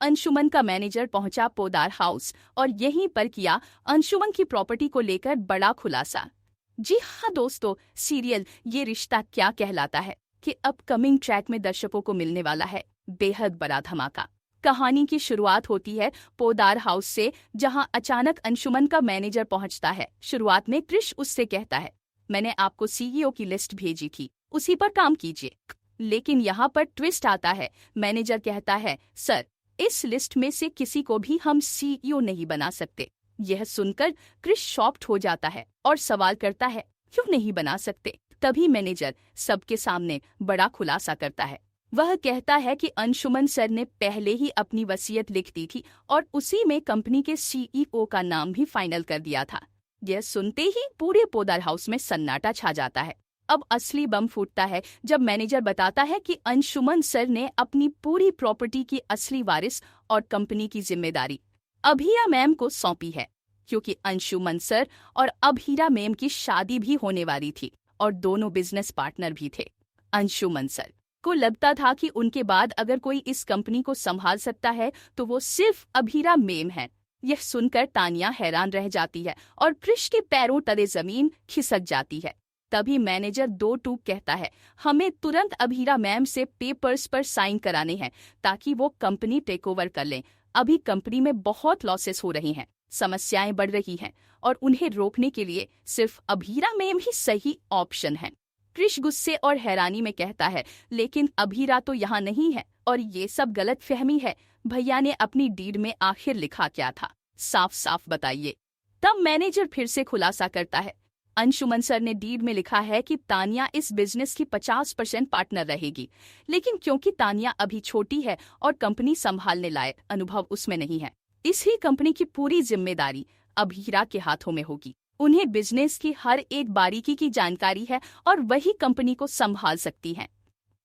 अंशुमन का मैनेजर पहुंचा पोदार हाउस और यहीं पर किया अंशुमन की प्रॉपर्टी को लेकर बड़ा खुलासा। जी हाँ दोस्तों, सीरियल ये रिश्ता क्या कहलाता है कि अपकमिंग ट्रैक में दर्शकों को मिलने वाला है बेहद बड़ा धमाका। कहानी की शुरुआत होती है पोदार हाउस से, जहां अचानक अंशुमन का मैनेजर पहुंचता है। शुरुआत में क्रिश उससे कहता है, मैंने आपको सीईओ की लिस्ट भेजी थी, उसी पर काम कीजिए। लेकिन यहाँ पर ट्विस्ट आता है। मैनेजर कहता है, सर इस लिस्ट में से किसी को भी हम सीईओ नहीं बना सकते। यह सुनकर क्रिश शॉक्ड हो जाता है और सवाल करता है, क्यों नहीं बना सकते? तभी मैनेजर सबके सामने बड़ा खुलासा करता है। वह कहता है कि अंशुमन सर ने पहले ही अपनी वसीयत लिख दी थी और उसी में कंपनी के सीईओ का नाम भी फाइनल कर दिया था। यह सुनते ही पूरे पोदार हाउस में सन्नाटा छा जाता है। अब असली बम फूटता है जब मैनेजर बताता है कि अंशुमन सर ने अपनी पूरी प्रॉपर्टी की असली वारिस और कंपनी की जिम्मेदारी अभीरा मैम को सौंपी है, क्योंकि अंशुमन सर और अभीरा मैम की शादी भी होने वाली थी और दोनों बिजनेस पार्टनर भी थे। अंशुमन सर को लगता था कि उनके बाद अगर कोई इस कंपनी को संभाल सकता है तो वो सिर्फ अभीरा मैम है। यह सुनकर तानिया हैरान रह जाती है और क्रिश के पैरों तले जमीन खिसक जाती है। तभी मैनेजर दो टूक कहता है, हमें तुरंत अभीरा मैम से पेपर्स पर साइन कराने हैं ताकि वो कंपनी टेक ओवर कर लें। अभी कंपनी में बहुत लॉसेस हो रही हैं, समस्याएं बढ़ रही हैं और उन्हें रोकने के लिए सिर्फ अभीरा मैम ही सही ऑप्शन है। क्रिश गुस्से और हैरानी में कहता है, लेकिन अभीरा तो यहाँ नहीं है और ये सब गलत फहमी है। भैया ने अपनी डीड में आखिर लिखा क्या था, साफ साफ बताइए। तब मैनेजर फिर से खुलासा करता है, अंशुमन सर ने डीड में लिखा है कि तानिया इस बिजनेस की 50% पार्टनर रहेगी, लेकिन क्योंकि तानिया अभी छोटी है और कंपनी संभालने लायक अनुभव उसमें नहीं है, इसलिए कंपनी की पूरी जिम्मेदारी अभीरा के हाथों में होगी। उन्हें बिजनेस की हर एक बारीकी की जानकारी है और वही कंपनी को संभाल सकती हैं।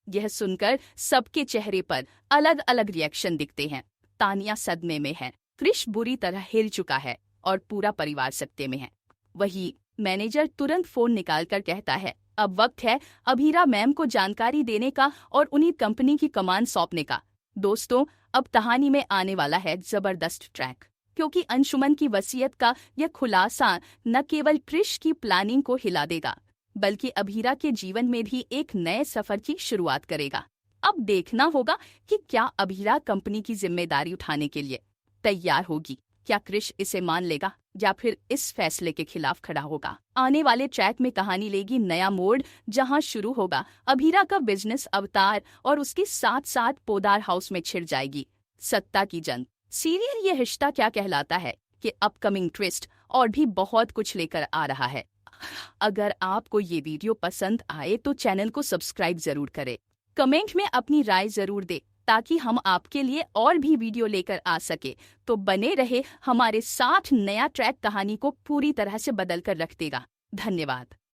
यह सुनकर सबके चेहरे पर अलग अलग रिएक्शन दिखते हैं। तानिया सदमे में है, क्रिश बुरी तरह हिल चुका है और पूरा परिवार सकते में है। वही मैनेजर तुरंत फोन निकालकर कहता है, अब वक्त है अभीरा मैम को जानकारी देने का और उन्हें कंपनी की कमान सौंपने का। दोस्तों, अब कहानी में आने वाला है जबरदस्त ट्रैक, क्योंकि अंशुमन की वसीयत का यह खुलासा न केवल क्रिश की प्लानिंग को हिला देगा, बल्कि अभीरा के जीवन में भी एक नए सफर की शुरुआत करेगा। अब देखना होगा कि क्या अभीरा कंपनी की जिम्मेदारी उठाने के लिए तैयार होगी। क्या क्रिश इसे मान लेगा या फिर इस फैसले के खिलाफ खड़ा होगा? आने वाले ट्रैक में कहानी लेगी नया मोड़, जहां शुरू होगा अभीरा का बिजनेस अवतार और उसके साथ साथ पोदार हाउस में छिड़ जाएगी सत्ता की जंग। सीरियल ये रिश्ता क्या कहलाता है कि अपकमिंग ट्विस्ट और भी बहुत कुछ लेकर आ रहा है। अगर आपको ये वीडियो पसंद आए तो चैनल को सब्सक्राइब जरूर करें, कमेंट में अपनी राय जरूर दें ताकि हम आपके लिए और भी वीडियो लेकर आ सके। तो बने रहे हमारे साथ, नया ट्रैक कहानी को पूरी तरह से बदल कर रख देगा। धन्यवाद।